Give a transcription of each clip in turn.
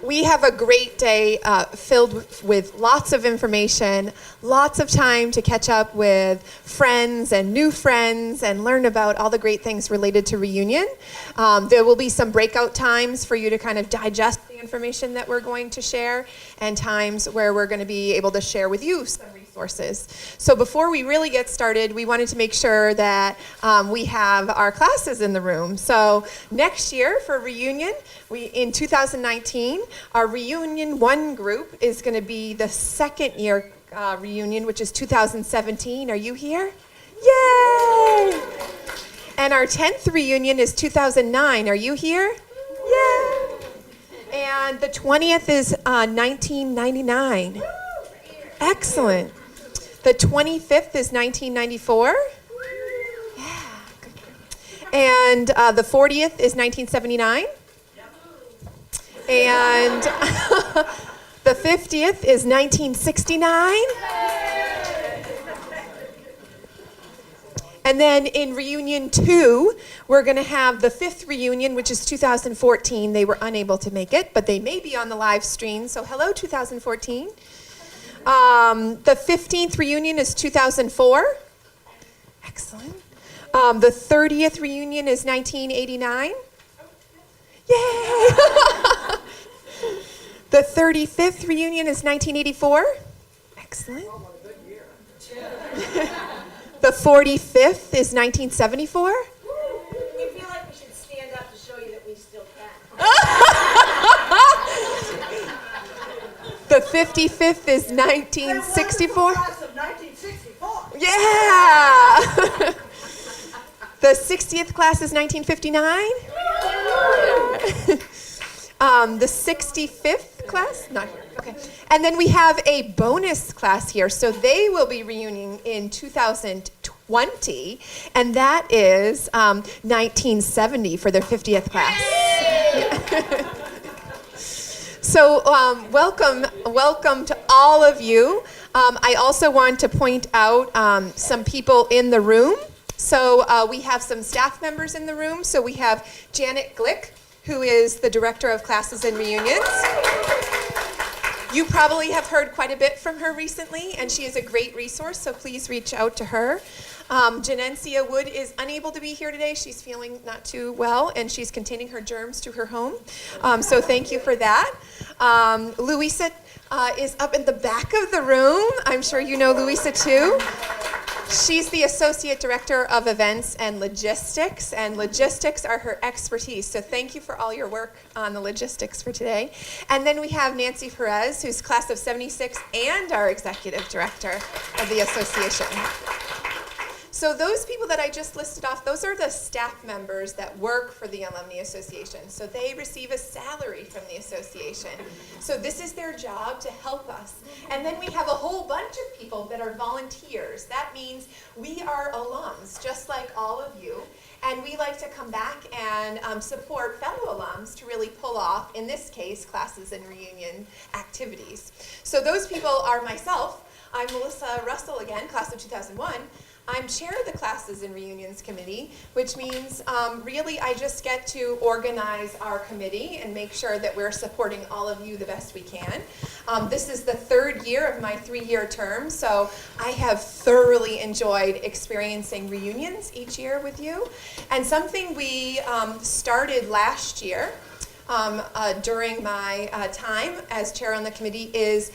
We have a great day filled with lots of information, lots of time to catch up with friends and new friends and learn about all the great things related to reunion. There will be some breakout times for you to kind of digest the information that we're going to share, and times where we're going to be able to share with you some resources. So before we really get started, we wanted to make sure that we have our classes in the room. So next year for reunion, in 2019, our Reunion 1 group is going to be the second year reunion, which is 2017. Are you here? Yay! And our 10th reunion is 2009. Are you here? Yay! And the 20th is 1999. Excellent. The 25th is 1994. Yeah. And the 40th is 1979. And the 50th is 1969. And then in reunion 2, we're going to have the 5th reunion, which is 2014. They were unable to make it, but they may be on the live stream. So hello, 2014. The 15th reunion is 2004. Excellent. The 30th reunion is 1989. Yay! The 35th reunion is 1984. Excellent. The 45th is 1974. We feel like we should stand up to show you that we still can. The 55th is 1964. Class of 1964. Yeah! The 60th class is 1959. The 65th class? Not here. Okay. And then we have a bonus class here. So they will be reuniting in 2020, and that is 1970 for their 50th class. So welcome to all of you. I also want to point out some people in the room. So we have some staff members in the room. So we have Janet Glick, who is the Director of Classes and Reunions. You probably have heard quite a bit from her recently, and she is a great resource, so please reach out to her. Janencia Wood is unable to be here today. She's feeling not too well, and she's containing her germs to her home. So thank you for that. Louisa is up in the back of the room. I'm sure you know Louisa too. She's the Associate Director of Events and Logistics are her expertise. So thank you for all your work on the logistics for today. And then we have Nancy Perez, who's class of 76 and our Executive Director of the association. So those people that I just listed off, those are the staff members that work for the Alumni Association. So they receive a salary from the association. So this is their job to help us. And then we have a whole bunch of people that are volunteers. That means we are alums, just like all of you. And we like to come back and support fellow alums to really pull off, in this case, classes and reunion activities. So those people are myself. I'm Melissa Russell again, class of 2001. I'm chair of the Classes and Reunions Committee, which means really I just get to organize our committee and make sure that we're supporting all of you the best we can. This is the 3rd year of my 3-year term, so I have thoroughly enjoyed experiencing reunions each year with you. And something we started last year during my time as chair on the committee is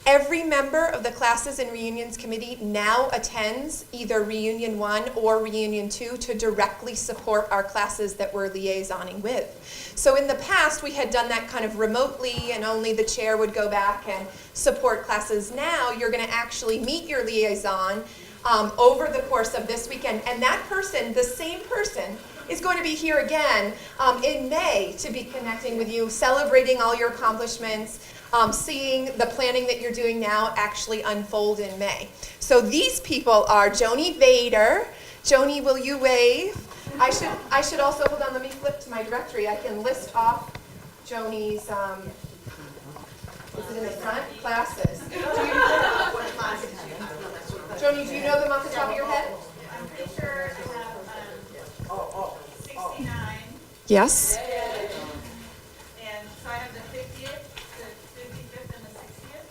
every member of the Classes and Reunions Committee now attends either Reunion 1 or Reunion 2 to directly support our classes that we're liaisoning with. So in the past, we had done that kind of remotely, and only the chair would go back and support classes. Now you're going to actually meet your liaison over the course of this weekend, and that person, the same person, is going to be here again in May to be connecting with you, celebrating all your accomplishments, seeing the planning that you're doing now actually unfold in May. So these people are Joanie Bader. Joanie, will you wave? I should also, hold on, let me flip to my directory. I can list off Joanie's, is it in the front? Classes. Joanie, do you know them off the top of your head? I'm pretty sure I have 69. Yes. And so I have the 50th.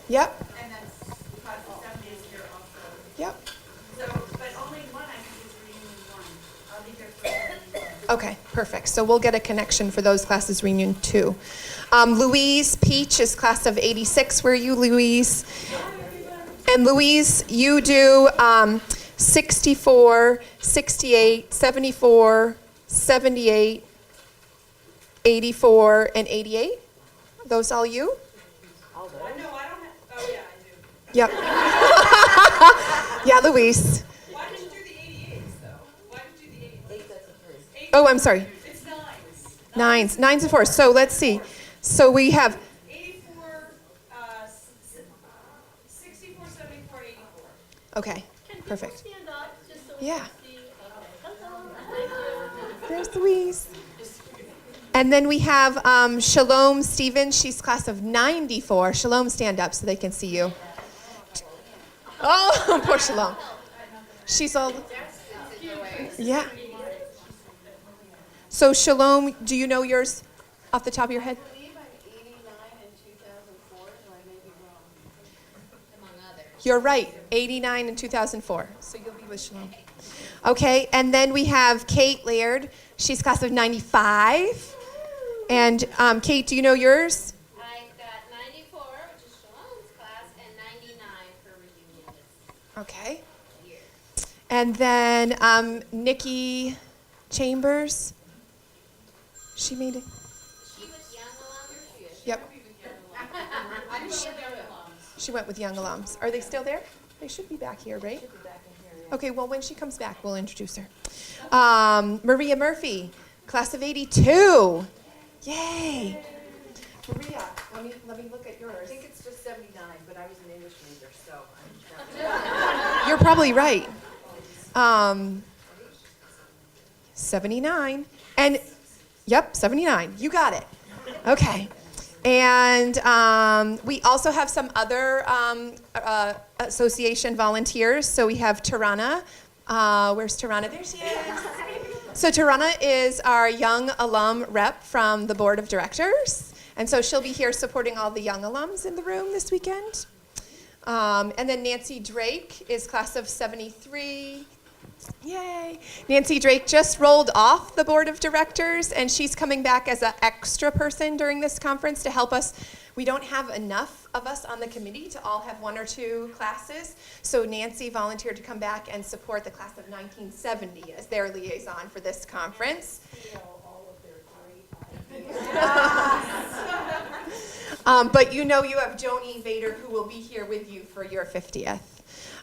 Yep, And then class of 70 is here also. yep. So, but only one I think is reunion one. I'll be here for reunion one. Okay, perfect. So we'll get a connection for those classes reunion 2. Louise Peach is class of 86. Where are you, Louise? And Louise, you do 64, 68, 74, 78, 84, and 88. Those all you? No, I don't have, oh yeah, I do. Yep. Yeah, Louise. Why did you do the 88s though? Why did you do the 88s? 8, that's a 3. Oh, I'm sorry. It's 9s. Nines and 4s. So let's see. So we have 84, 64, 74, 84. okay, perfect. Stand up just so we Yeah. can see. Okay. Hello. There's Louise. And then we have Shalom Stevens. She's class of 94. Shalom, stand up so they can see you. Oh, poor Shalom. She's all. Yeah. So Shalom, do you know yours off the top of your head? I believe I'm 89 in 2004, so I may be wrong. Among others. You're right, 89 and 2004. So you'll be with Shalom. Okay, and then we have Kate Laird. She's class of 95. And Kate, do you know yours? I got 94, which is Shalom's class, and 99 for reunion Okay. this year. And then Nikki Chambers. She made it. She was young alum or she is? Yep. I'm young alums. She went with Young Alums. Are they still there? They should be back here, right? Okay, well, when she comes back, we'll introduce her. Maria Murphy, class of 82. Yay. Maria, let me look at I yours. think it's just 79, but I was an English major, so You're probably right. 79. And, yep, 79. You got it. Okay. And we also have some other association volunteers. So we have Tarana. Where's Tarana? There she is. So Tarana is our young alum rep from the board of directors. And so she'll be here supporting all the young alums in the room this weekend. And then Nancy Drake is class of 73. Yay. Nancy Drake just rolled off the board of directors, and she's coming back as an extra person during this conference to help us. We don't have enough of us on the committee to all have 1 or 2 classes, so Nancy volunteered to come back and support the class of 1970 as their liaison for this conference. But you know you have Joanie Bader who will be here with you for your 50th.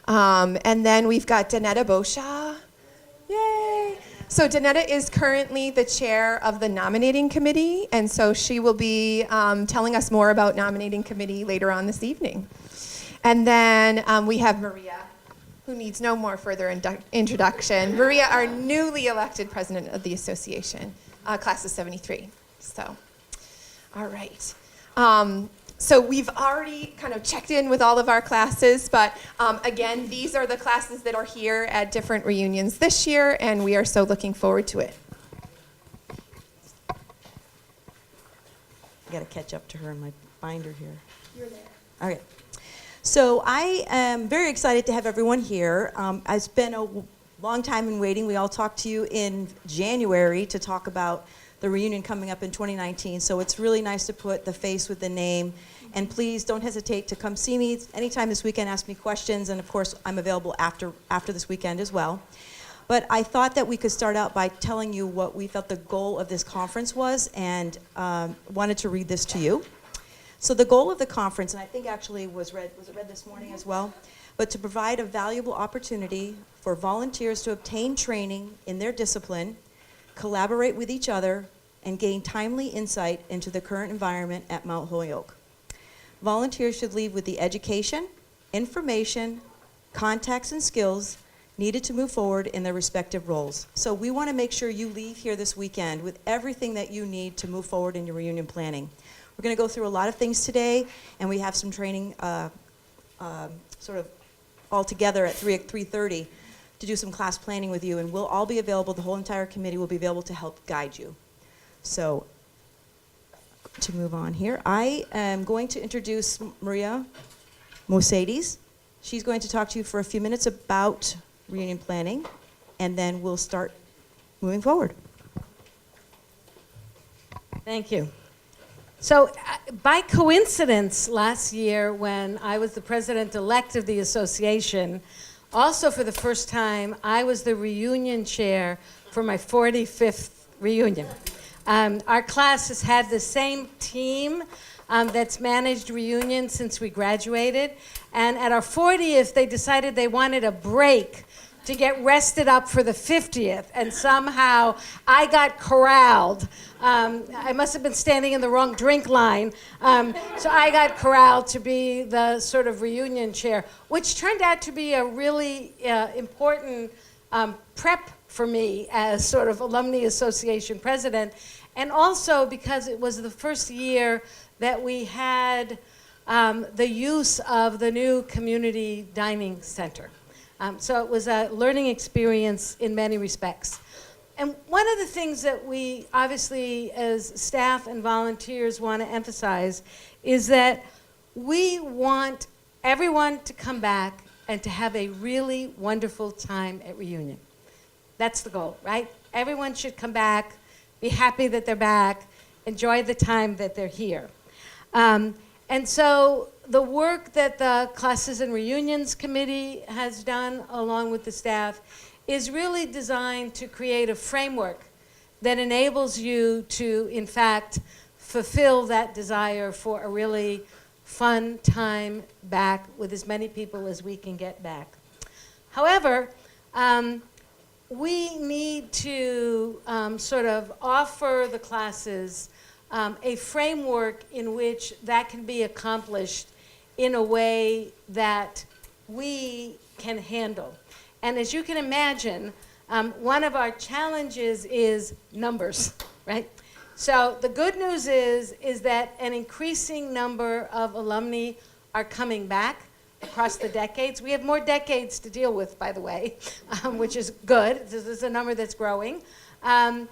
And then we've got Danetta Bosha. Yay! So Danetta is currently the chair of the nominating committee, and so she will be telling us more about nominating committee later on this evening. And then we have Maria, who needs no more further introduction. Maria, our newly elected president of the association, class of 73. So, all right. So we've already kind of checked in with all of our classes, but again, these are the classes that are here at different reunions this year, and we are so looking forward to it. I got to catch up to her in my binder here. You're there. Okay. So I am very excited to have everyone here. It's been a long time in waiting. We all talked to you in January to talk about the reunion coming up in 2019. So it's really nice to put the face with the name. And please don't hesitate to come see me anytime this weekend, ask me questions. And of course, I'm available after this weekend as well. But I thought that we could start out by telling you what we felt the goal of this conference was, and wanted to read this to you. So the goal of the conference, and I think actually was it read this morning as well? But to provide a valuable opportunity for volunteers to obtain training in their discipline, collaborate with each other, and gain timely insight into the current environment at Mount Holyoke. Volunteers should leave with the education, information, contacts, and skills needed to move forward in their respective roles. So we want to make sure you leave here this weekend with everything that you need to move forward in your reunion planning. We're going to go through a lot of things today, and we have some training sort of all together at 3:30 to do some class planning with you, and we'll all be available, the whole entire committee will be available to help guide you. So, to move on here, I am going to introduce Maria Mercedes. She's going to talk to you for a few minutes about reunion planning, and then we'll start moving forward. Thank you. So by coincidence, last year when I was the president-elect of the association, also for the first time, I was the reunion chair for my 45th reunion. Our class has had the same team that's managed reunions since we graduated. And at our 40th, they decided they wanted a break to get rested up for the 50th. And somehow I got corralled. I must have been standing in the wrong drink line. So I got corralled to be the sort of reunion chair, which turned out to be a really important prep for me as sort of Alumni Association president. And also because it was the first year that we had the use of the new community dining center. So it was a learning experience in many respects. And one of the things that we obviously as staff and volunteers want to emphasize is that we want everyone to come back and to have a really wonderful time at reunion. That's the goal, right? Everyone should come back, be happy that they're back, enjoy the time that they're here. And so the work that the Classes and Reunions Committee has done along with the staff is really designed to create a framework that enables you to, in fact, fulfill that desire for a really fun time back with as many people as we can get back. However, we need to sort of offer the classes a framework in which that can be accomplished in a way that we can handle. And as you can imagine, one of our challenges is numbers, right? So the good news is that an increasing number of alumni are coming back across the decades. We have more decades to deal with, by the way, which is good. This is a number that's growing. And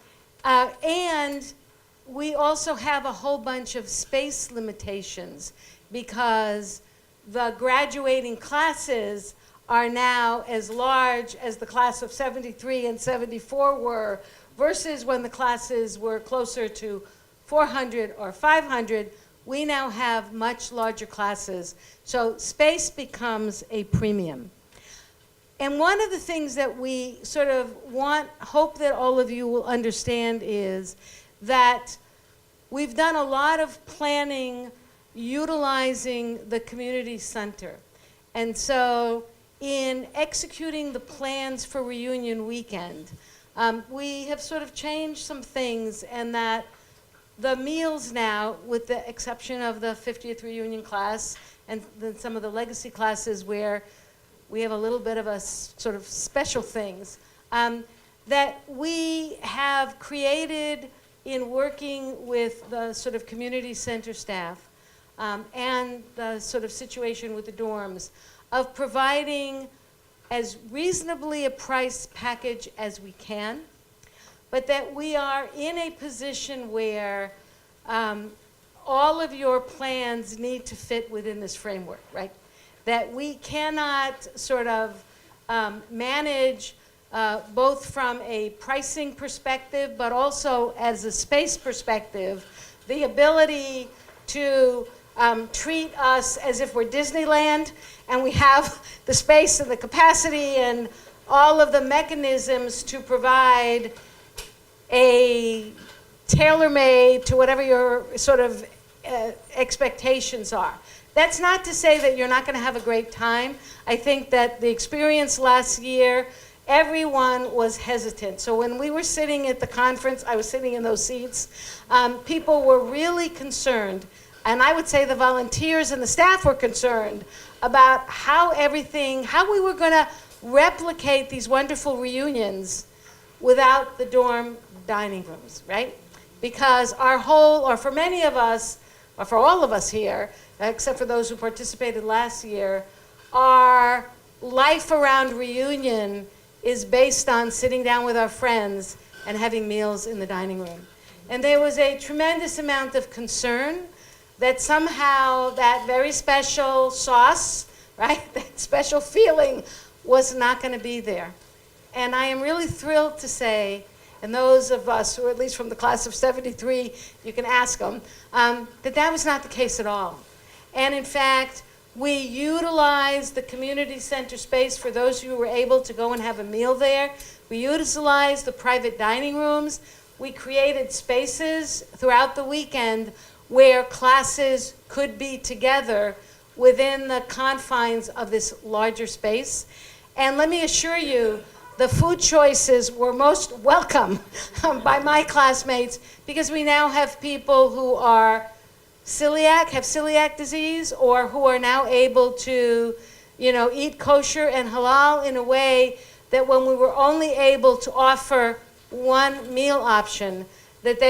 we also have a whole bunch of space limitations because the graduating classes are now as large as the class of 73 and 74 were, versus when the classes were closer to 400 or 500. We now have much larger classes, so space becomes a premium. And one of the things that we sort of hope that all of you will understand is that we've done a lot of planning utilizing the community center. And so in executing the plans for reunion weekend, we have sort of changed some things, and that the meals now, with the exception of the 50th reunion class and then some of the legacy classes where we have a little bit of a sort of special things, that we have created in working with the sort of community center staff and the sort of situation with the dorms of providing as reasonably a price package as we can, but that we are in a position where all of your plans need to fit within this framework, right? That we cannot sort of manage both from a pricing perspective, but also as a space perspective, the ability to treat us as if we're Disneyland and we have the space and the capacity and all of the mechanisms to provide a tailor-made to whatever your sort of expectations are. That's not to say that you're not going to have a great time. I think that the experience last year, everyone was hesitant. So when we were sitting at the conference, I was sitting in those seats, people were really concerned. And I would say the volunteers and the staff were concerned about how we were going to replicate these wonderful reunions without the dorm dining rooms, right? Because for many of us, or for all of us here, except for those who participated last year, our life around reunion is based on sitting down with our friends and having meals in the dining room. And there was a tremendous amount of concern that somehow that very special sauce, right, that special feeling was not going to be there. And I am really thrilled to say, and those of us who are at least from the class of 73, you can ask them, that that was not the case at all. And in fact, we utilized the community center space for those who were able to go and have a meal there. We utilized the private dining rooms. We created spaces throughout the weekend where classes could be together within the confines of this larger space. And let me assure you, the food choices were most welcome by my classmates, because we now have people who are have celiac disease, or who are now able to, eat kosher and halal in a way that when we were only able to offer one meal option, that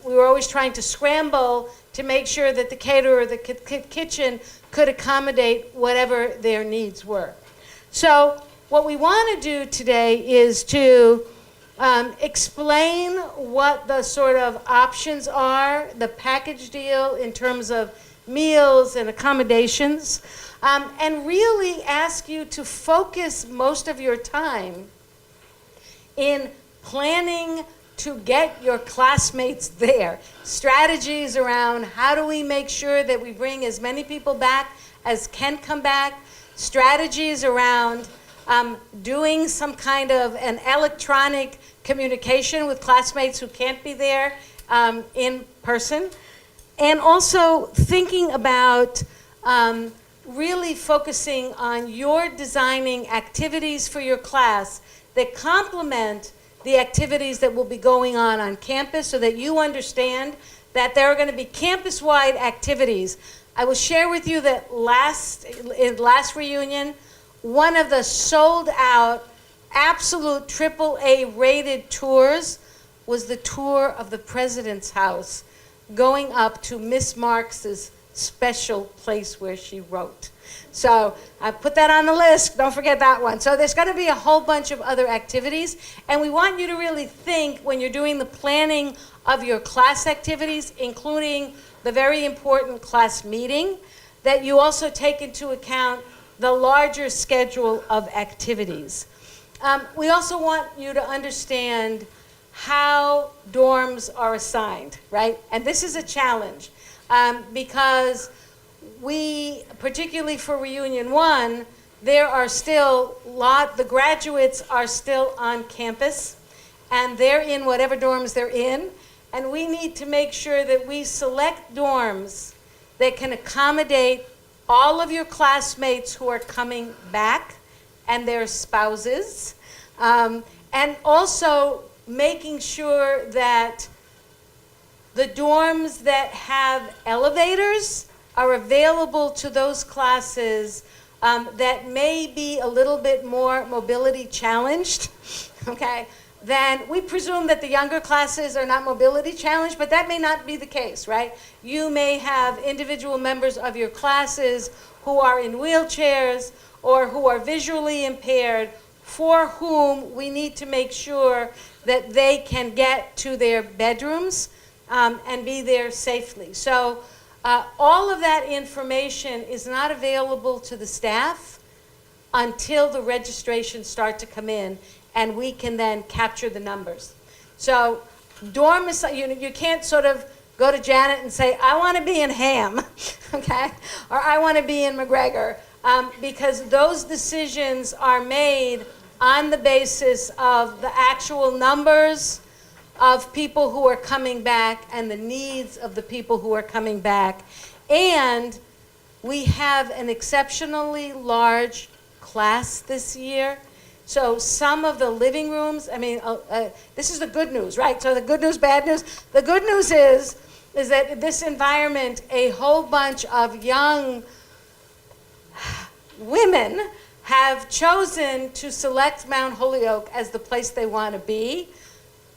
we were always trying to scramble to make sure that the caterer, the kitchen could accommodate whatever their needs were. So what we want to do today is to explain what the sort of options are, the package deal in terms of meals and accommodations, and really ask you to focus most of your time in planning to get your classmates there. Strategies around how do we make sure that we bring as many people back as can come back, strategies around doing some kind of an electronic communication with classmates who can't be there in person, and also thinking about really focusing on your designing activities for your class that complement the activities that will be going on campus, so that you understand that there are going to be campus-wide activities. I will share with you that in last reunion, one of the sold-out, absolute AAA rated tours was the tour of the President's house, going up to Miss Marks's special place where she wrote. So I put that on the list. Don't forget that one. So there's going to be a whole bunch of other activities, and we want you to really think when you're doing the planning of your class activities, including the very important class meeting, that you also take into account the larger schedule of activities. We also want you to understand how dorms are assigned, right? And this is a challenge because we, particularly for Reunion 1, there are still the graduates are still on campus, and they're in whatever dorms they're in, and we need to make sure that we select dorms that can accommodate all of your classmates who are coming back and their spouses, and also making sure that the dorms that have elevators are available to those classes that may be a little bit more mobility challenged, okay? Then we presume that the younger classes are not mobility challenged, but that may not be the case, right? You may have individual members of your classes who are in wheelchairs or who are visually impaired, for whom we need to make sure that they can get to their bedrooms and be there safely. So all of that information is not available to the staff until the registrations start to come in, and we can then capture the numbers. So dorm is, you can't sort of go to Janet and say, I want to be in Ham, okay? Or I want to be in McGregor, because those decisions are made on the basis of the actual numbers of people who are coming back and the needs of the people who are coming back. And we have an exceptionally large class this year. So some of the living rooms, this is the good news, right? So the good news, bad news. The good news is that in this environment, a whole bunch of young women have chosen to select Mount Holyoke as the place they want to be.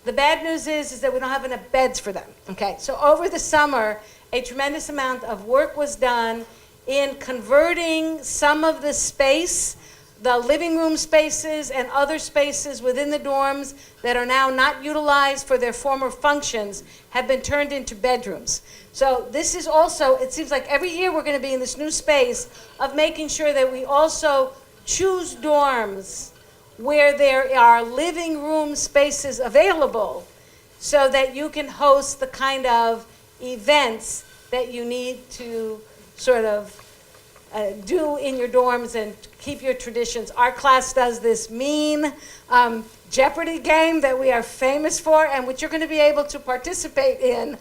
The bad news is that we don't have enough beds for them, okay? So over the summer, a tremendous amount of work was done in converting some of the space the living room spaces and other spaces within the dorms that are now not utilized for their former functions have been turned into bedrooms. So this is also, it seems like every year we're going to be in this new space of making sure that we also choose dorms where there are living room spaces available so that you can host the kind of events that you need to sort of do in your dorms and keep your traditions. Our class does this mean Jeopardy game that we are famous for and which you're going to be able to participate in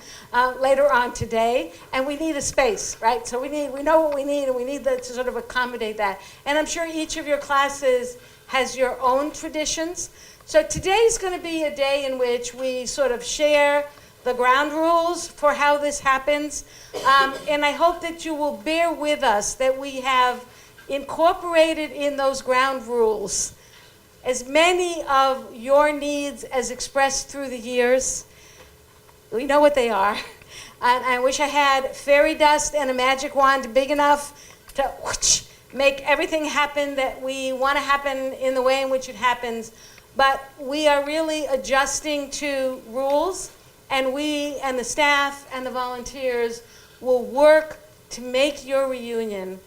later on today. And we need a space, right? So we know what we need, and we need to sort of accommodate that. And I'm sure each of your classes has your own traditions. So today's going to be a day in which we sort of share the ground rules for how this happens. And I hope that you will bear with us that we have incorporated in those ground rules as many of your needs as expressed through the years. We know what they are. And I wish I had fairy dust and a magic wand big enough to whoosh, make everything happen that we want to happen in the way in which it happens. But we are really adjusting to rules, and we and the staff and the volunteers will work to make your reunion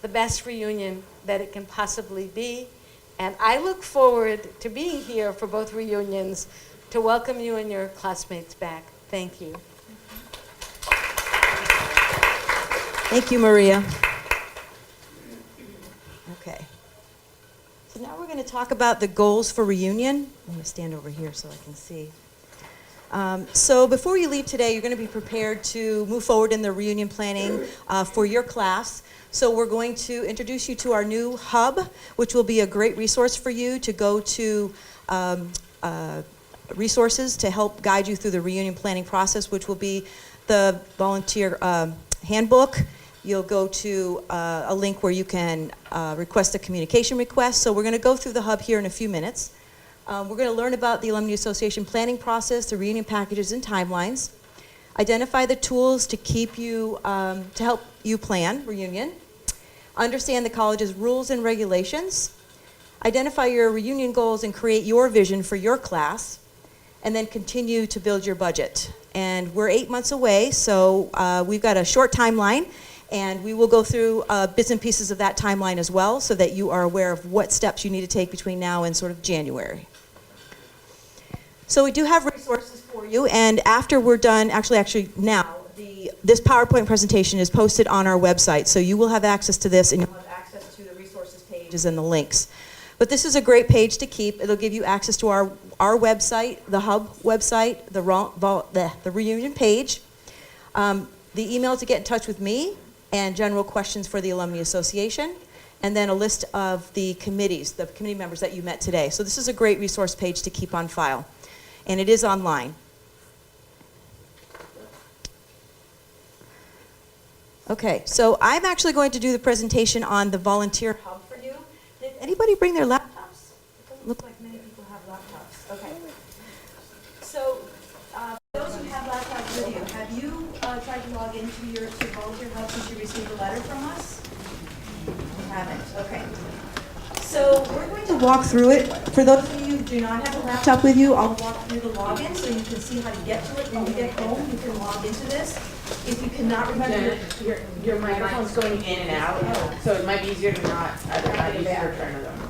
the best reunion that it can possibly be. And I look forward to being here for both reunions to welcome you and your classmates back. Thank you. Thank you, Maria. Okay. So now we're going to talk about the goals for reunion. I'm going to stand over here so I can see. So before you leave today, you're going to be prepared to move forward in the reunion planning for your class. So we're going to introduce you to our new hub, which will be a great resource for you to go to resources to help guide you through the reunion planning process, which will be the volunteer handbook. You'll go to a link where you can request a communication request. So we're going to go through the hub here in a few minutes. We're going to learn about the Alumni Association planning process, the reunion packages and timelines, identify the tools to keep you, to help you plan reunion, understand the college's rules and regulations, identify your reunion goals and create your vision for your class, and then continue to build your budget. And we're 8 months away, so we've got a short timeline, and we will go through bits and pieces of that timeline as well so that you are aware of what steps you need to take between now and sort of January. So we do have resources for you, and after we're done, actually now, this PowerPoint presentation is posted on our website, so you will have access to this, and you'll have access to the resources pages and the links. But this is a great page to keep. It'll give you access to our website, the hub website, the reunion page, the email to get in touch with me, and general questions for the Alumni Association, and then a list of the committees, the committee members that you met today. So this is a great resource page to keep on file, and it is online. Okay, so I'm actually going to do the presentation on the volunteer hub for you. Did anybody bring their laptops? It doesn't look like many people have laptops. Okay. So, those who have laptops with you, have you tried to log into your volunteer hub since you received a letter from us? You haven't. Okay. So we're going to walk through it. For those of you who do not have a laptop with you, I'll walk through the login so you can see how to get to it when you get home. You can log into this. If you cannot remember Your microphone's going in and out, so it might be easier to not use your turn them.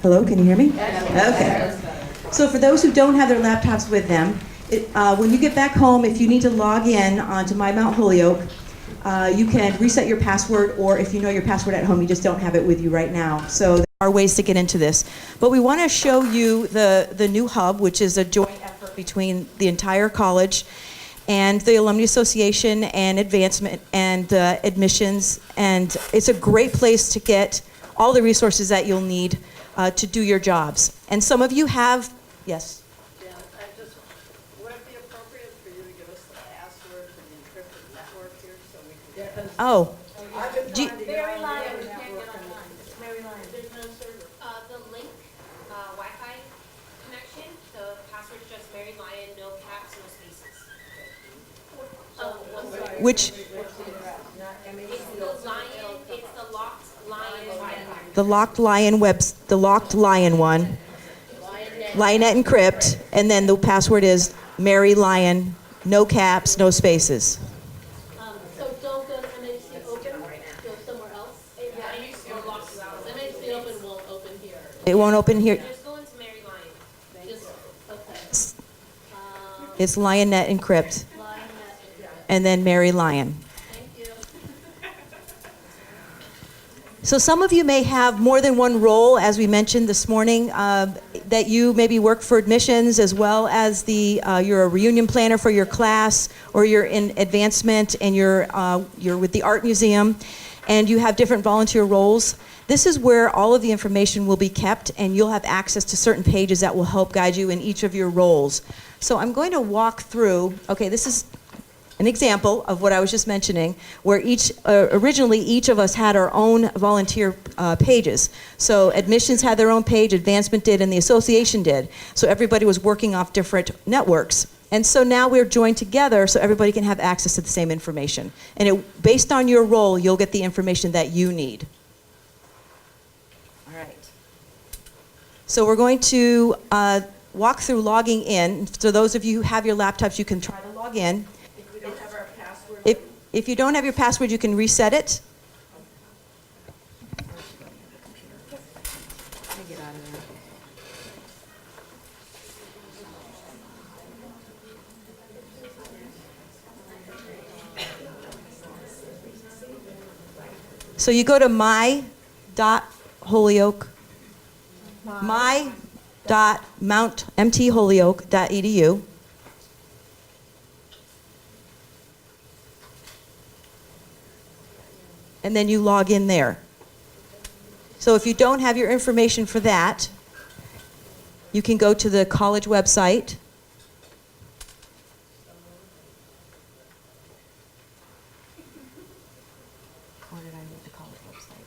Hello, can you hear me? Okay. So for those who don't have their laptops with them, when you get back home, if you need to log in onto My Mount Holyoke, you can reset your password, or if you know your password at home, you just don't have it with you right now. So there are ways to get into this. But we want to show you the new hub, which is a joint effort between the entire college and the Alumni Association and advancement and admissions. And it's a great place to get all the resources that you'll need to do your jobs. And some of you have, yes? Yeah, would it be appropriate for you to give us the password to the encrypted network here so we can get Oh. Do you- Mary Lyon, we can't get online. Mary Lyon. There's no server. The link, Wi-Fi connection, the password's just Mary Lyon, no caps, no spaces. which, It's the Lion, it's the locked Lion Wi-Fi. the Locked Lion one, Lionette Encrypt, and then the password is Mary Lion, no caps, no spaces. So don't go to MHC Open, go somewhere else. MHC Open won't open here. It won't open here. Just go into Mary Lion. Just, okay. It's Lionette Encrypt, Lionette. and then Mary Lion. Thank you. So some of you may have more than one role, as we mentioned this morning, that you maybe work for admissions as well as you're a reunion planner for your class, or you're in advancement and you're with the art museum, and you have different volunteer roles. This is where all of the information will be kept, and you'll have access to certain pages that will help guide you in each of your roles. So I'm going to walk through, okay, this is an example of what I was just mentioning, where originally each of us had our own volunteer pages. So admissions had their own page, advancement did, and the association did. So everybody was working off different networks. And so now we're joined together so everybody can have access to the same information. And based on your role, you'll get the information that you need. All right. So we're going to walk through logging in. So those of you who have your laptops, you can try to log in. If you don't have your password, you can reset it. So you go to my.holyoke.edu. And then you log in there. So if you don't have your information for that, you can go to the college website. Or did I read the college website?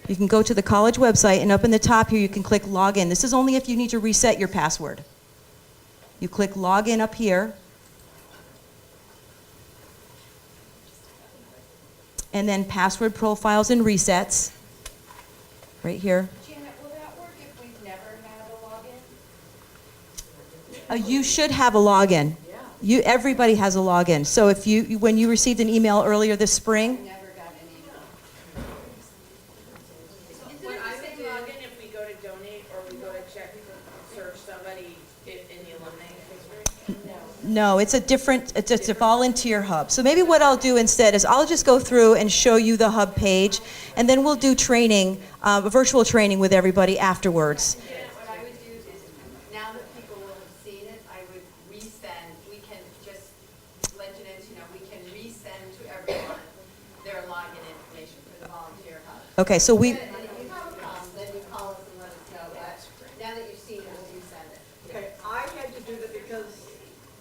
You can go to the college website, and up in the top here you can click login. This is only if you need to reset your password. You click login up here, and then password profiles and resets right here. Janet, will that work if we've never had a login? You should have a login. Everybody has a login. So if when you received an email earlier this spring, Never got an email. When I say login, if we go to donate or we go to check, search somebody in the alumni history? no, it's a volunteer hub. So maybe what I'll do instead is I'll just go through and show you the hub page, and then we'll do training, virtual training with everybody afterwards. What I would do is, now that people will have seen it, I would resend, we can just let Jeanette know, we can resend to everyone their login information for the volunteer hub. Okay, so we, And if you have a problem, then you call us and let us know, but now that you've seen it, we'll resend it. Okay, I had to do that because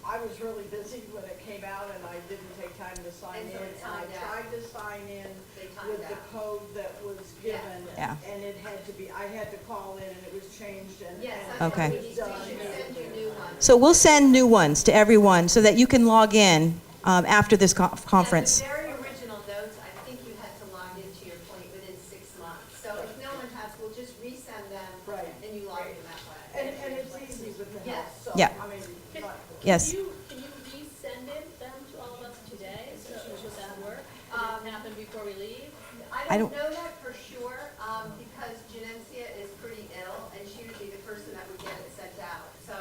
I was really busy when it came out and I didn't take time to sign And in. so it And I timed out. tried to sign in They timed with the out. code that was given. Yeah. And it had to be, I had to call in and it was changed and. Yes, and that's Okay. what we need to send you new ones. so we'll send new ones to everyone so that you can log in after this conference. Yeah, the very original notes, I think you had to log into your point within 6 months. So if no one has, we'll just resend them. Right. And you log in that way. And it's easy with the Yes. help, so, Yeah. I mean, but. Yes. Can you resend them to all of us today? So would that work? Would it happen before we leave? I don't- don't know that for sure, because Janencia is pretty ill, and she would be the person that would get it sent out. So,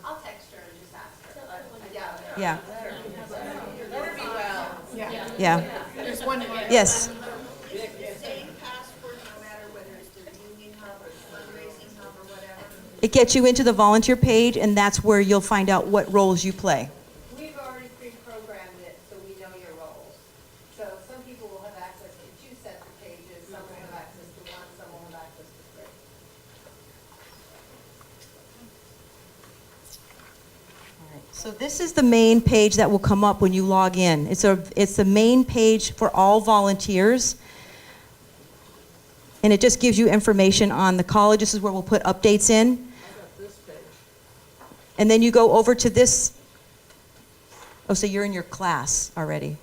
I'll text her and just ask her, but I doubt it. Yeah, That would be well. yeah. There's one here. Yes. Same password, no matter whether it's the reunion hub or the fundraising hub or whatever. It gets you into the volunteer page, and that's where you'll find out what roles you play. We've already pre-programmed it, so we know your roles. So some people will have access to 2 sets of pages, some will have access to 1, some will have access to 3. So this is the main page that will come up when you log in. It's the main page for all volunteers. And it just gives you information on the college. This is where we'll put updates in. And then you go over to this. Oh, so you're in your class already.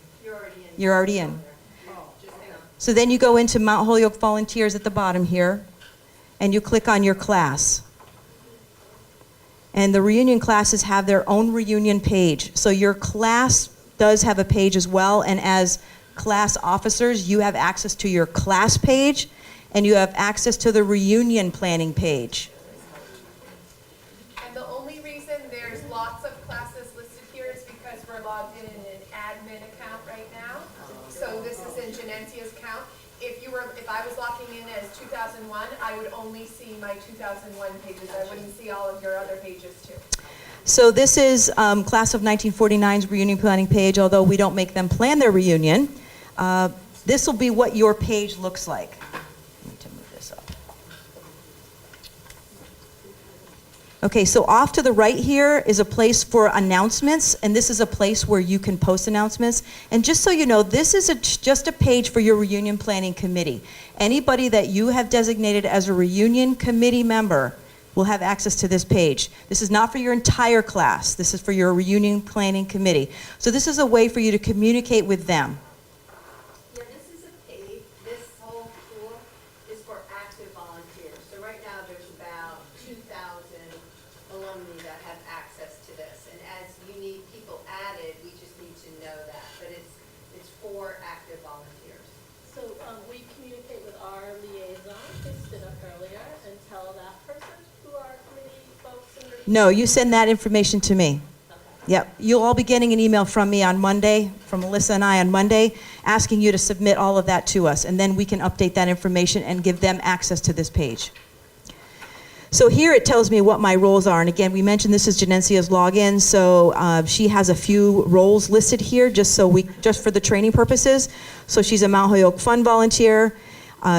You're already in. So then you go into Mount Holyoke Volunteers at the bottom here, and you click on your class. And the reunion classes have their own reunion page. So your class does have a page as well, and as class officers, you have access to your class page, and you have access to the reunion planning page. And the only reason there's lots of classes listed here is because we're logged in an admin account right now. So this is in Janencia's account. If I was logging in as 2001, I would only see my 2001 pages. I wouldn't see all of your other pages too. So this is Class of 1949's reunion planning page, although we don't make them plan their reunion. This will be what your page looks like. I need to move this up. Okay, so off to the right here is a place for announcements, and this is a place where you can post announcements. And just so you know, this is just a page for your reunion planning committee. Anybody that you have designated as a reunion committee member will have access to this page. This is not for your entire class. This is for your reunion planning committee. So this is a way for you to communicate with them. Yeah, this is a page, this whole tool is for active volunteers. So right now, there's about 2,000 alumni that have access to this. And as you need people added, we just need to know that. But it's for active volunteers. So we communicate with our liaison who stood up earlier and tell that person who our committee folks and No, you send that information to me. Yep, you'll all be getting an email from me on Monday, from Melissa and I on Monday, asking you to submit all of that to us, and then we can update that information and give them access to this page. So here it tells me what my roles are, and again, we mentioned this is Janencia's login, so she has a few roles listed here just for the training purposes. So she's a Mount Holyoke Fund volunteer.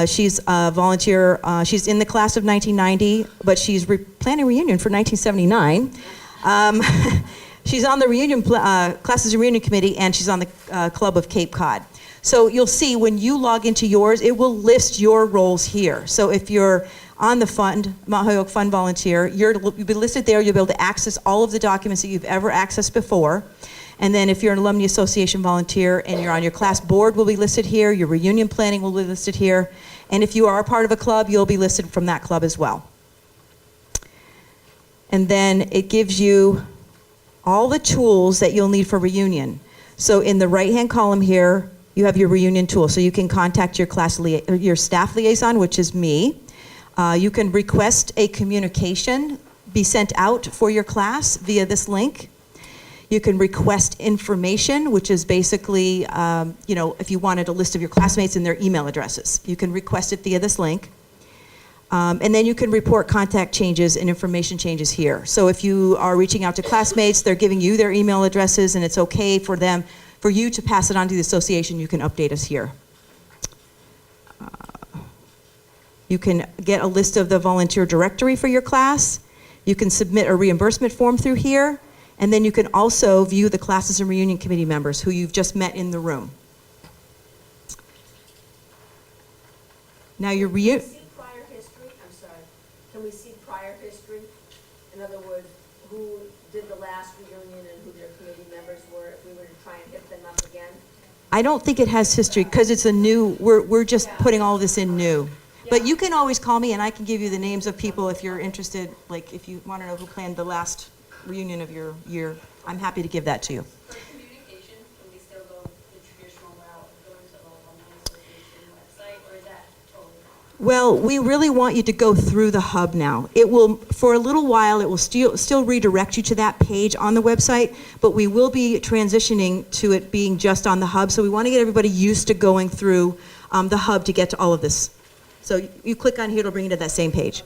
She's a volunteer. She's in the class of 1990, but she's planning reunion for 1979. She's on the reunion classes and reunion committee, and she's on the Club of Cape Cod. So you'll see when you log into yours, it will list your roles here. So if you're on the fund, Mount Holyoke Fund volunteer, you'll be listed there. You'll be able to access all of the documents that you've ever accessed before. And then if you're an Alumni Association volunteer and you're on your class board, will be listed here. Your reunion planning will be listed here. And if you are a part of a club, you'll be listed from that club as well. And then it gives you all the tools that you'll need for reunion. So in the right-hand column here, you have your reunion tool. So you can contact your staff liaison, which is me. You can request a communication be sent out for your class via this link. You can request information, which is basically, if you wanted a list of your classmates and their email addresses. You can request it via this link. And then you can report contact changes and information changes here. So if you are reaching out to classmates, they're giving you their email addresses, and it's okay for you to pass it on to the association, you can update us here. You can get a list of the volunteer directory for your class. You can submit a reimbursement form through here. And then you can also view the classes and reunion committee members who you've just met in the room. Now your Can we see prior history? I'm sorry. Can we see prior history? In other words, who did the last reunion and who their committee members were, if we were to try and hit them up again? I don't think it has history because it's a new, we're just putting all this in new. But you can always call me and I can give you the names of people if you're interested, like if you want to know who planned the last reunion of your year. I'm happy to give that to you. For communication, can we still go the traditional route of going to the Alumni Association website, or is that totally wrong? Well, we really want you to go through the hub now. It will, for a little while, it will still redirect you to that page on the website, but we will be transitioning to it being just on the hub. So we want to get everybody used to going through the hub to get to all of this. So you click on here, it'll bring you to that same page.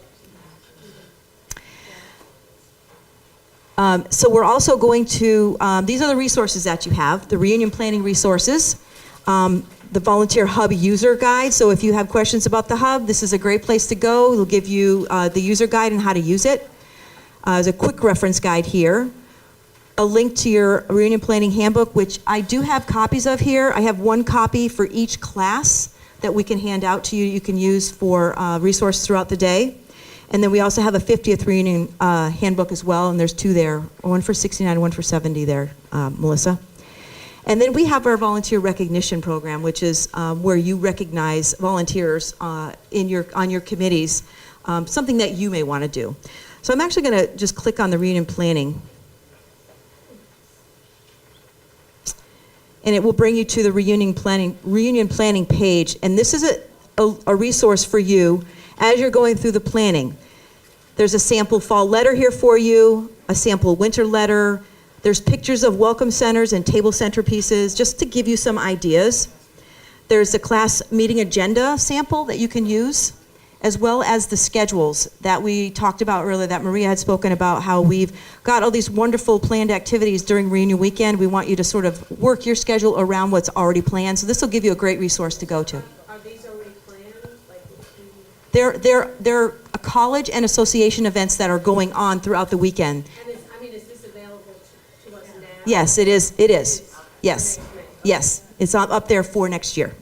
So we're also going to, these are the resources that you have, the reunion planning resources, the volunteer hub user guide. So if you have questions about the hub, this is a great place to go. It'll give you the user guide and how to use it. There's a quick reference guide here. A link to your reunion planning handbook, which I do have copies of here. I have one copy for each class that we can hand out to you. You can use for resource throughout the day. And then we also have a 50th reunion handbook as well, and there's 2 there, one for 69, one for 70 there, Melissa. And then we have our volunteer recognition program, which is where you recognize volunteers on your committees, something that you may want to do. So I'm actually going to just click on the reunion planning. And it will bring you to the reunion planning page. And this is a resource for you as you're going through the planning. There's a sample fall letter here for you, a sample winter letter. There's pictures of welcome centers and table centerpieces, just to give you some ideas. There's a class meeting agenda sample that you can use, as well as the schedules that we talked about earlier, that Maria had spoken about, how we've got all these wonderful planned activities during reunion weekend. We want you to sort of work your schedule around what's already planned. So this will give you a great resource to go to. Are these already planned? Like, They're a college and association events that are going on throughout the weekend. and is this available to us now? Yes, it is. It is. Yes. Yes. It's up there for next year.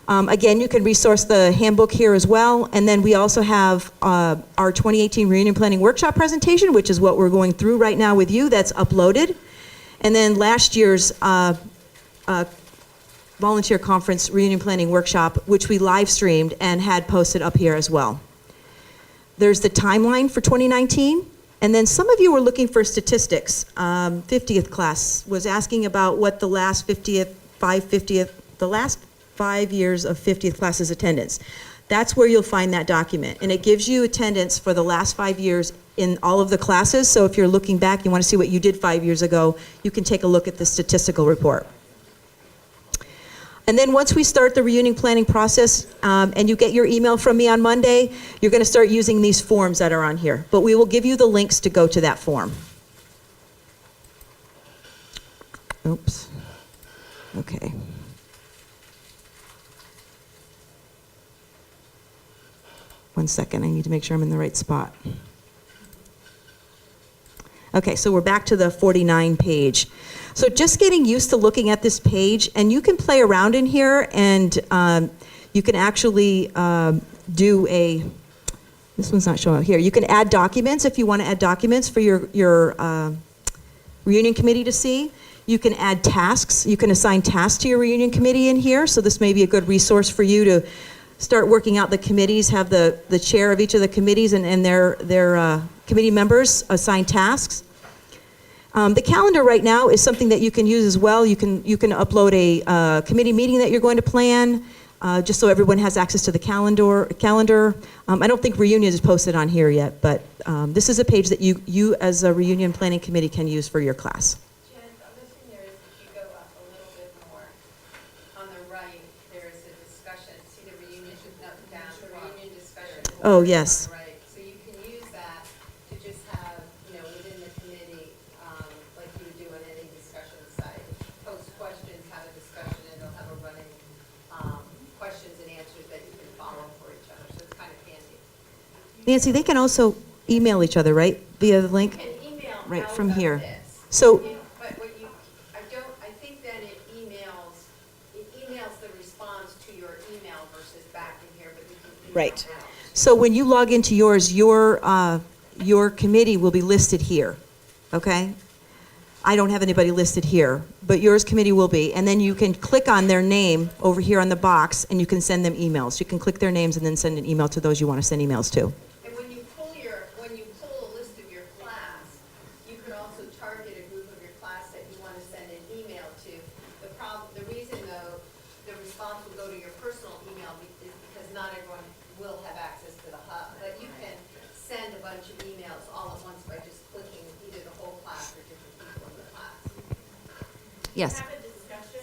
Again, you can resource the handbook here as well. And then we also have our 2018 Reunion Planning Workshop presentation, which is what we're going through right now with you. That's uploaded. And then last year's volunteer conference reunion planning workshop, which we live streamed and had posted up here as well. There's the timeline for 2019. And then some of you were looking for statistics. 50th class was asking about what the last 5 years of 50th class's attendance. That's where you'll find that document. And it gives you attendance for the last 5 years in all of the classes. So if you're looking back, you want to see what you did 5 years ago, you can take a look at the statistical report. And then once we start the reunion planning process, and you get your email from me on Monday, you're going to start using these forms that are on here. But we will give you the links to go to that form. Oops. Okay. One second, I need to make sure I'm in the right spot. Okay, so we're back to the 49 page. So just getting used to looking at this page, and you can play around in here, and you can actually do a, this one's not showing up here. You can add documents if you want to add documents for your reunion committee to see. You can add tasks. You can assign tasks to your reunion committee in here, so this may be a good resource for you to start working out the committees, have the chair of each of the committees and their committee members assign tasks. The calendar right now is something that you can use as well. You can upload a committee meeting that you're going to plan, just so everyone has access to the calendar. I don't think reunion is posted on here yet, but this is a page that you as a reunion planning committee can use for your class. Jen, the other thing there is, if you go up a little bit more, on the right, there is a discussion. See the reunion, down, the reunion discussion. Oh, yes. On the right. So you can use that to just have, within the committee, like you would do on any discussion site, post questions, have a discussion, and they'll have a running questions and answers that you can follow for each other. So it's kind of handy. Nancy, they can also email each other, right, via the link? You can email Right, out from of here. this. So, But I think then it emails the response to your email versus back in here, but you can email right. out. So when you log into yours, your committee will be listed here, okay? I don't have anybody listed here, but yours committee will be. And then you can click on their name over here on the box, and you can send them emails. You can click their names and then send an email to those you want to send emails to. And when you pull a list of your class, you could also target a group of your class that you want to send an email to. The reason though, the response will go to your personal email is because not everyone will have access to the hub. But you can send a bunch of emails all at once by just clicking either the whole class or different people in the class. Yes. Have a discussion,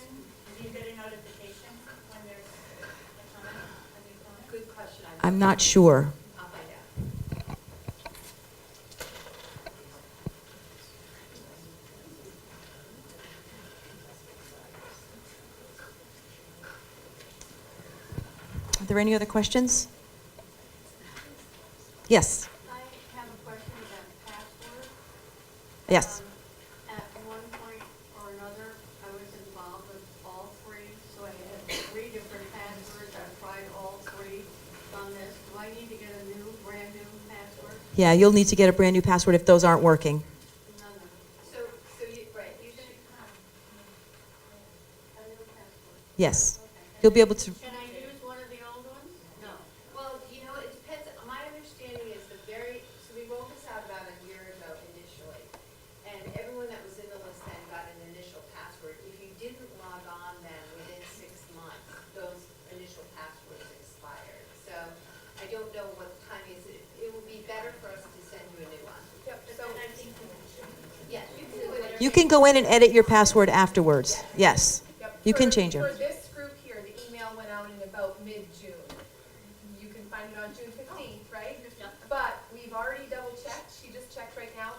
do you get a notification when there's a comment, a new comment? Good question. I'm not sure. I'll find out. Are there any other questions? Yes. I have a question about password. Yes. At one point or another, I was involved with all three, so I had 3 different passwords. I've tried all 3 on this. Do I I need to get a new, brand new password? Yeah, you'll need to get a brand new password if those aren't working. No. So you, right, you should, a new password. Yes. You'll be able to, Can I use one of the old ones? No. Well, it depends. My understanding is so we rolled this out about a year ago initially. And everyone that was in the list then got an initial password. If you didn't log on then within 6 months, those initial passwords expired. So I don't know what the time is. It would be better for us to send you a new one. Yep, so Yes, you can do it. you can go in and edit your password afterwards. Yes. Yep. You can For- change it. For this group here, the email went out in about mid-June. You can find it on June 15th, right? But we've already double checked, she just checked right now,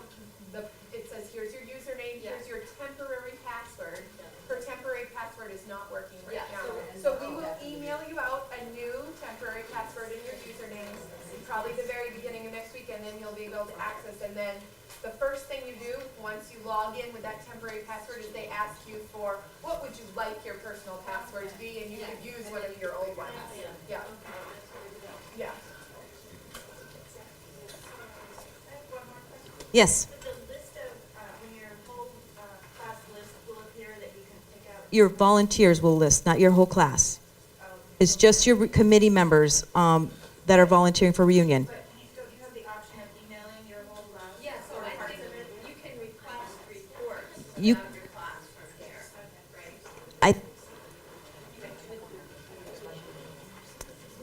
it says, here's your username, here's your temporary password. Her temporary password is not working right Yeah, now. So we will email you out a new temporary password and your username, probably the very beginning of next week, and then you'll be able to access. And then the first thing you do, once you log in with that temporary password, is they ask you for, what would you like your personal password to be? And you could use one of your old ones. Yeah. Yeah. Yes. But the list of, when your whole class list will appear that you can pick out. Your volunteers will list, not your whole class. It's just your committee members that are volunteering for reunion. But don't you have the option of emailing your whole class? Yeah, so I think you can request reports You- about your class from here, right? I,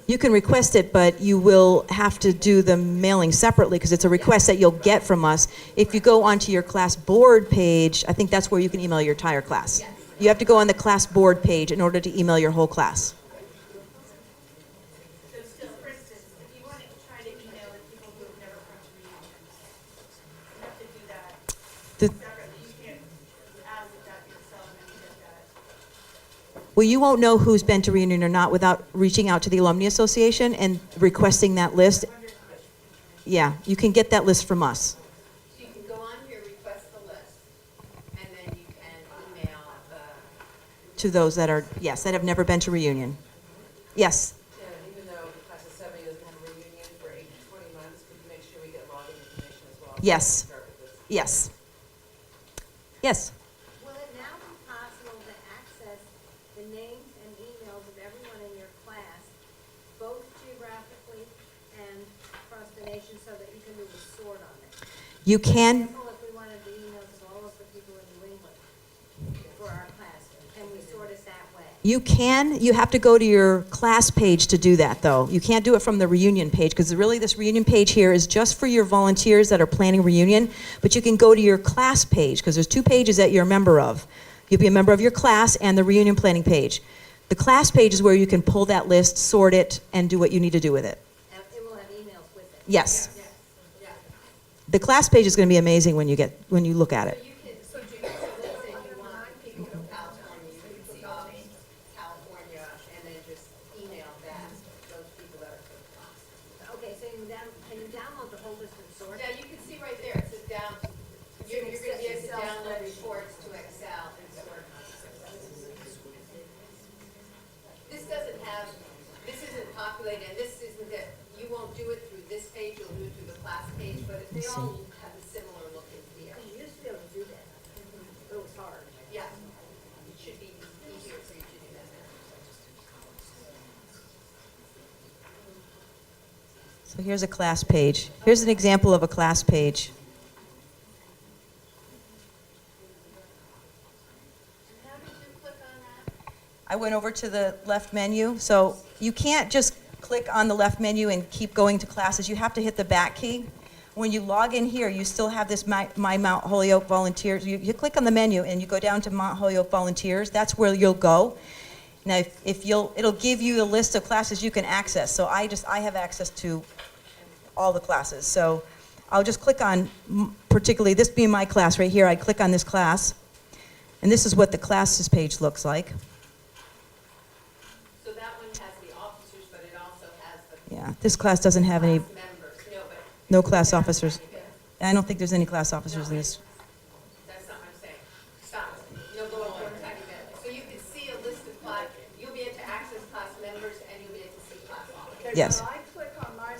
you can request it, but you will have to do the mailing separately because it's a request that you'll get from us. If you go onto your class board page, I think that's where you can email your entire class. You have to go on the class board page in order to email your whole class. So still, for instance, if you want to try to email the people who have never come to reunions, you have to do that The- separately. You can't add that yourself and get that. Well, you won't know who's been to reunion or not without reaching out to the Alumni Association and requesting that list. Yeah, you can get that list from us. So you can go on here, request the list, and then you can email To those that are, yes, that have never been to reunion. Yes. Yeah, even though the class of 70 doesn't have a reunion for 8 to 20 months, could you make sure we get login information as well? Yes. Start with this. Yes. Yes. Will it now be possible to access the names and emails of everyone in your class, both geographically and across the nation, so that you can do a sort on it? You For can, example, if we wanted the emails of all of the people in New England for our class, can we sort it that way? you can, you have to go to your class page to do that, though. You can't do it from the reunion page, because really this reunion page here is just for your volunteers that are planning reunion, but you can go to your class page, because there's 2 pages that you're a member of. You'll be a member of your class and the reunion planning page. The class page is where you can pull that list, sort it, and do what you need to do with it. And it will have emails with it? Yes. yeah. The class page is going to be amazing when you look at So it. you can, so Jane, so let's say you want people from California, you can see all these California, and then just email that, those people that are from the class. Okay, so can you download the whole list and sort it? Yeah, you can see right there, it says down, you're gonna be able to download reports to Excel and sort. This doesn't have, this isn't populated, and this isn't it. You won't do it through this page, you'll do it through the class page, but they all have a similar look and feel. Because you used to be able to do that, but it was hard. Yeah, it should be easier for you to do that now. So here's a class page. Here's an example of a class page. How did you click on that? I went over to the left menu, so you can't just click on the left menu and keep going to classes. You have to hit the back key. When you log in here, you still have this My Mount Holyoke Volunteers. You click on the menu and you go down to Mount Holyoke Volunteers. That's where you'll go. Now, it'll give you a list of classes you can access. So I have access to all the classes. So I'll just click on, particularly this being my class right here, I click on this class. And this is what the classes page looks like. So that one has the officers, but it also has the Yeah, this class doesn't have any, class members. No, but no class officers. I don't think there's any class officers in this. that's not what I'm saying. Stop. You'll go up one tiny bit. So you can see a list of class, you'll be able to access class members and you'll be able to see class officers. Yes. When I click on my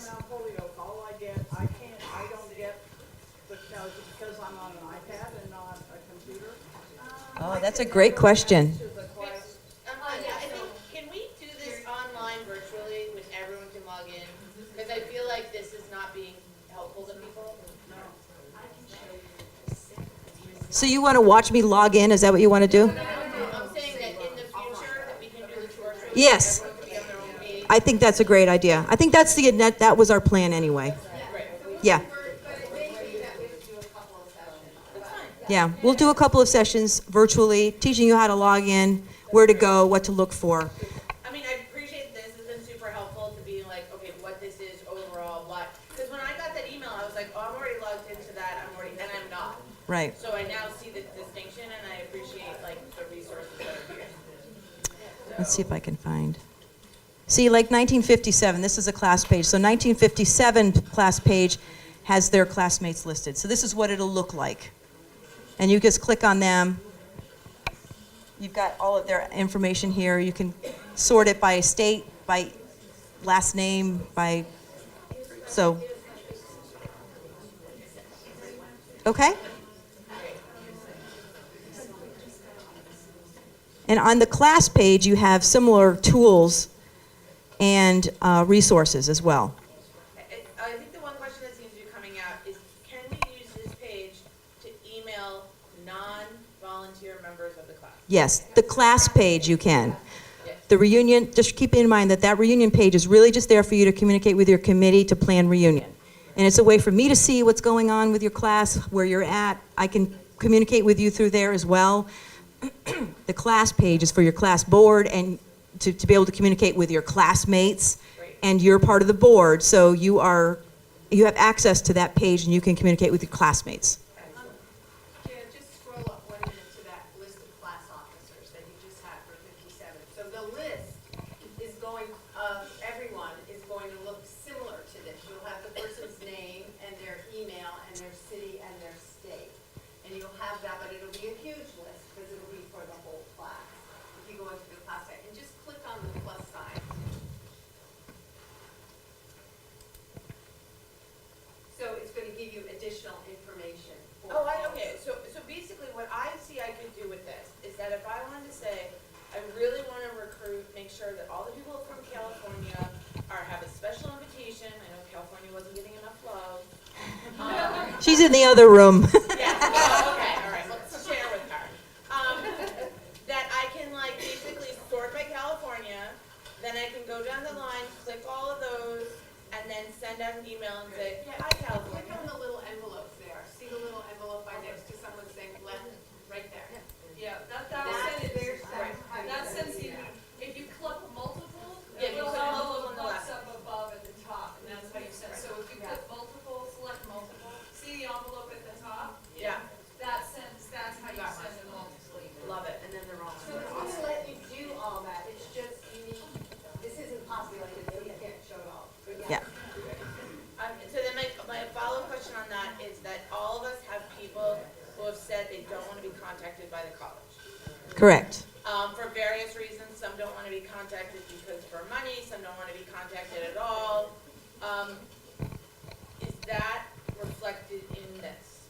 That's a great question. I think, can we do this online virtually when everyone can log in? Because I feel like this is not being helpful to people. So you want to watch me log in? Is that what you want to do? I'm saying that in the future, that we can do this virtually. Yes. Everyone can be on their own page. I think that's a great idea. I think that's that was our plan anyway. Yeah. Yeah, we'll do a couple of sessions virtually, teaching you how to log in, where to go, what to look for. I mean, I appreciate this, has been super helpful to be like, okay, what this is overall, what, because when I got that email, I was like, oh, I'm already logged into that, and I'm not. Right. So I now see the distinction, and I appreciate like the resources that are here. Let's see if I can find. See, like 1957, this is a class page. So 1957 class page has their classmates listed. So this is what it'll look like. And you just click on them. You've got all of their information here. You can sort it by state, by last name, by, so. Okay? And on the class page, you have similar tools and resources as well. I think the one question that seems to be coming out is, can we use this page to email non-volunteer members of the class? Yes, the class page you can. The reunion, just keep in mind that that reunion page is really just there for you to communicate with your committee to plan reunion. And it's a way for me to see what's going on with your class, where you're at. I can communicate with you through there as well. The class page is for your class board and to be able to communicate with your classmates. Great. And you're part of the board, so you have access to that page and you can communicate with your classmates. Yeah, just scroll up 1 minute to that list of class officers that you just had for 57. So the list is going, everyone is going to look similar to this. You'll have the person's name and their email and their city and their state. And you'll have that, but it'll be a huge list because it'll be for the whole class. If you go into the class site and just click on the plus sign. So it's going to give you additional information. Okay, so basically what I see I could do with this is that if I wanted to say, I really want to recruit, make sure that all the people from California have a special invitation. I know California wasn't getting enough love. She's in the other room. Yeah, well, okay, all right, let's share with her. That I can like basically sort by California, then I can go down the line, click all of those, and then send out an email and say, hi Click California. on the little envelopes there. See the little envelope by next to someone saying left, right there. Yeah, that will That's send their it, side. that sends you, if you click multiple, Yeah, it you will click have a multiple little on the box left. up above at the top, and that's how you send. So if you click multiple, select multiple, see the envelope at the top? Yeah, That's how you send it multiply. love it, and then they're all. So it's gonna let you do all that, it's just, this isn't populated, so you can't show it all. Yeah. So then my follow-up question on that is that all of us have people who have said they don't want to be contacted by the college. Correct. For various reasons, some don't want to be contacted because for money, some don't want to be contacted at all. Is that reflected in this?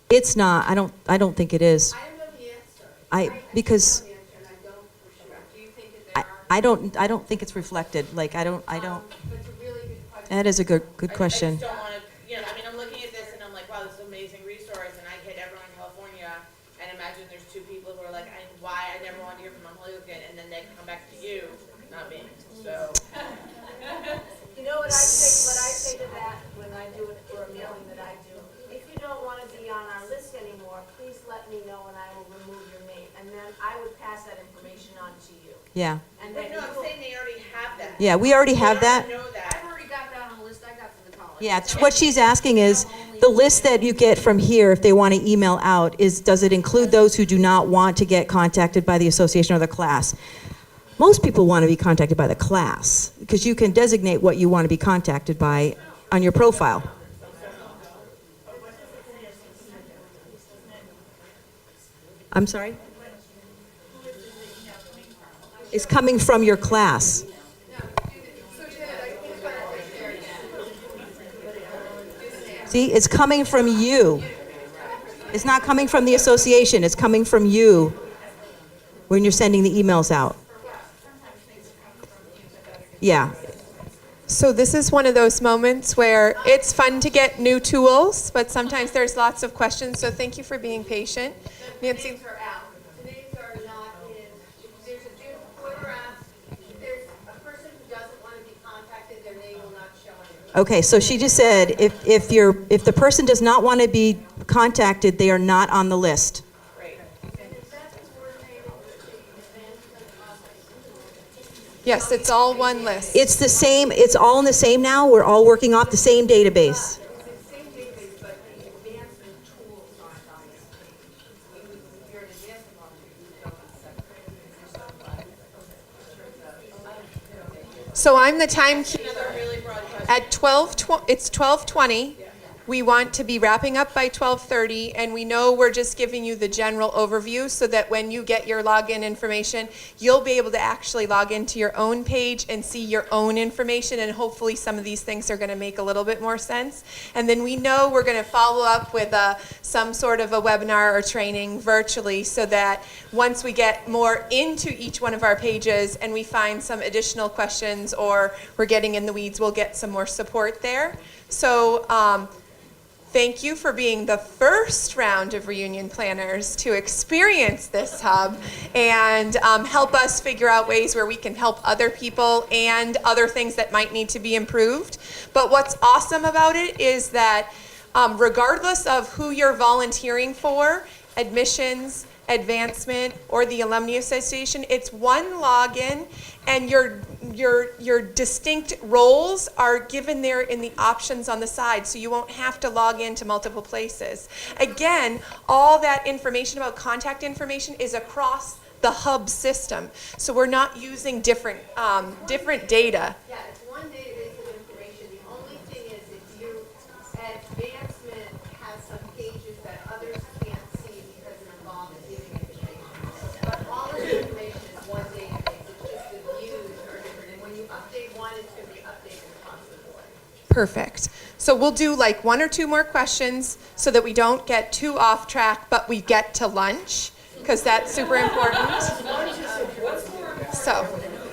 It's not. I don't think it is. I don't know the answer. Because I don't know the answer, and I don't for sure. Do you think that there I are? don't think it's reflected. Like I don't. But it's a really good question. That is a good I question. just don't want to, I mean, I'm looking at this and I'm like, wow, this is an amazing resource, and I hit everyone in California, and imagine there's 2 people who are like, why I never wanted to hear from Holyoke, and then they come back to you, not me, so. You know what I say to that when I do it for a mailing that I do? If you don't want to be on our list anymore, please let me know and I will remove your name. And then I would pass that information on to you. Yeah. And Wait, then no, I'm saying they already have that. Yeah. We already have that. They already know that. already got that on the list I got from the college. Yeah. What she's asking is the list that you get from here, if they want to email out, does it include those who do not want to get contacted by the association or the class? Most people want to be contacted by the class because you can designate what you want to be contacted by on your profile. I'm sorry? It's coming from your class. See, it's coming from you. It's not coming from the association, it's coming from you when you're sending the emails out. Yeah. So this is one of those moments where it's fun to get new tools, but sometimes there's lots of questions, so thank you for being patient. Nancy? Names are out. The names are not in, there's a due, whoever asked, if there's a person who doesn't want to be contacted, their name will not show anywhere. Okay, so she just said if the person does not want to be contacted, they are not on the list. Yes, it's all one list. It's the same, it's all in the same now, we're all working off the same database. It's the same database, but the advancement tools aren't on this page. If you're an advancement volunteer, you don't separate. So I'm the timekeeper. Another really broad question. At 12, it's 12:20. We want to be wrapping up by 12:30, and we know we're just giving you the general overview so that when you get your login information, you'll be able to actually log into your own page and see your own information, and hopefully some of these things are going to make a little bit more sense. And then we know we're going to follow up with some sort of a webinar or training virtually so that once we get more into each one of our pages and we find some additional questions or we're getting in the weeds, we'll get some more support there. So thank you for being the first round of reunion planners to experience this hub and help us figure out ways where we can help other people and other things that might need to be improved. But what's awesome about it is that regardless of who you're volunteering for, admissions, advancement, or the Alumni Association, it's one login, and your distinct roles are given there in the options on the side, so you won't have to log into multiple places. Again, all that information about contact information is across the hub system, so we're not using different data. Yeah, it's one database of information. The only thing is if you, advancement has some pages that others can't see because they're involved in giving information. But all of the information is one database. It's just the views are different. And when you update one, it's going to be updated across the board. Perfect. So we'll do like one or two more questions so that we don't get too off track, but we get to lunch, because that's super important. So,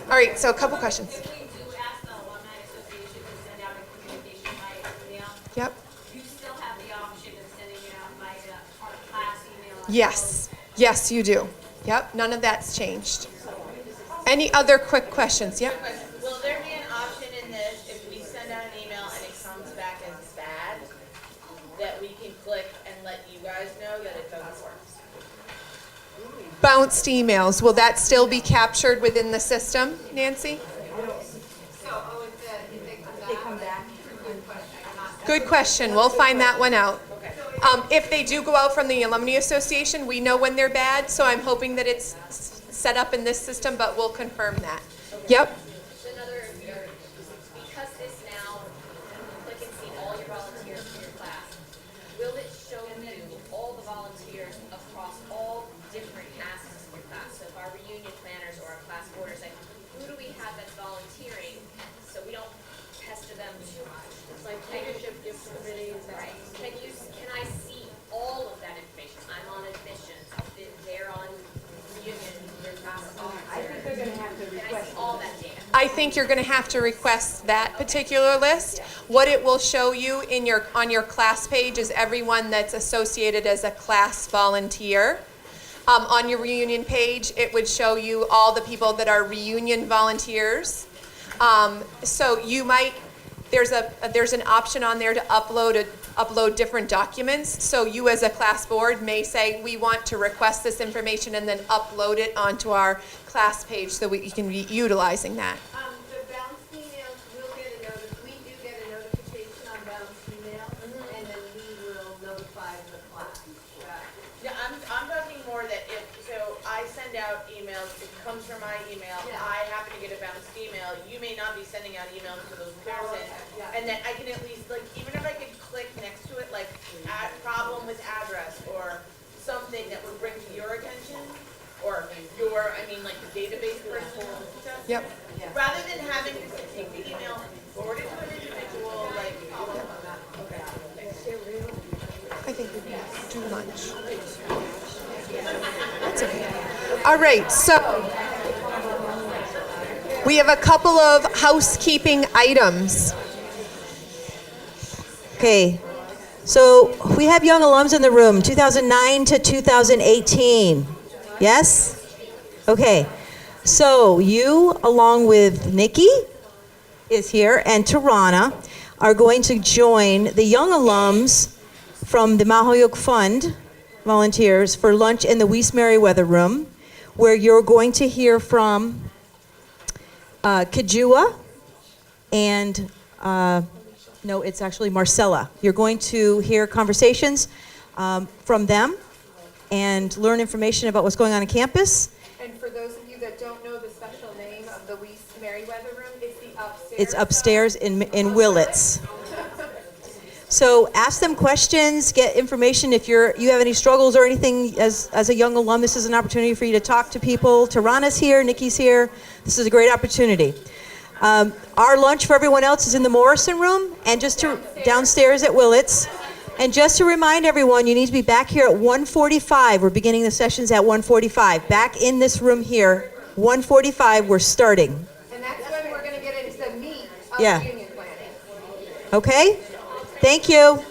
all right, so a couple questions. If we do ask the Alumni Association to send out a communication by email, Yep. you still have the option of sending it out by our class email. Yes. Yes, you do. Yep, none of that's changed. Any other quick questions? Yep. Will there be an option in this, if we send out an email and it comes back as bad, that we can click and let you guys know that it doesn't work? Bounced emails, will that still be captured within the system, Nancy? So, if they come back. Good question. We'll find that one out. If they do go out from the Alumni Association, we know when they're bad, so I'm hoping that it's set up in this system, but we'll confirm that. Yep. Another, because this now, you click and see all your volunteers for your class, will it show you all the volunteers across all different aspects of your class? So if our reunion planners or our class boarders, like, who do we have that's volunteering, so we don't pester them too much? It's like leadership gift committees. Right, can I see all of that information? I'm on admissions, they're on reunion, they're class I think they're gonna have to Can I request. see all that data? I think you're going to have to request that particular list. What it will show you on your class page is everyone that's associated as a class volunteer. On your reunion page, it would show you all the people that are reunion volunteers. So you might, there's an option on there to upload different documents. So you as a class board may say, we want to request this information and then upload it onto our class page so we can be utilizing that. The bounce emails will get we do get a notification on bounce email, and then we will notify the class. Yeah, I'm talking more that so I send out emails, it comes from my email, Yeah. I happen to get a bounced email, you may not be sending out emails to those person, Yeah. and then I can at least, like, even if I could click next to it, like, problem with address, or something that would bring to your attention, or like the database person. Yep. Rather than having to take the email, forward it to an individual, like, I think we can do lunch. All right, so we have a couple of housekeeping items. Okay, so we have young alums in the room, 2009 to 2018. Yes? Okay, so you, along with Nikki, is here, and Tarana, are going to join the young alums from the Mahoyuk Fund volunteers for lunch in the Weiss Merriweather Room, where you're going to hear from Kajua and, no, it's actually Marcella. You're going to hear conversations from them and learn information about what's going on campus. And for those of you that don't know the special name of the Weiss Merriweather Room, it's the upstairs. It's upstairs in Willits. So ask them questions, get information. If you have any struggles or anything as a young alum, this is an opportunity for you to talk to people. Tarana's here, Nikki's here. This is a great opportunity. Our lunch for everyone else is in the Morrison Room and just downstairs at Willits. And just to remind everyone, you need to be back here at 1:45. We're beginning the sessions at 1:45. Back in this room here, 1:45, we're starting. And that's when we're going to get into the meat of Yeah. union planning. Okay? Thank you.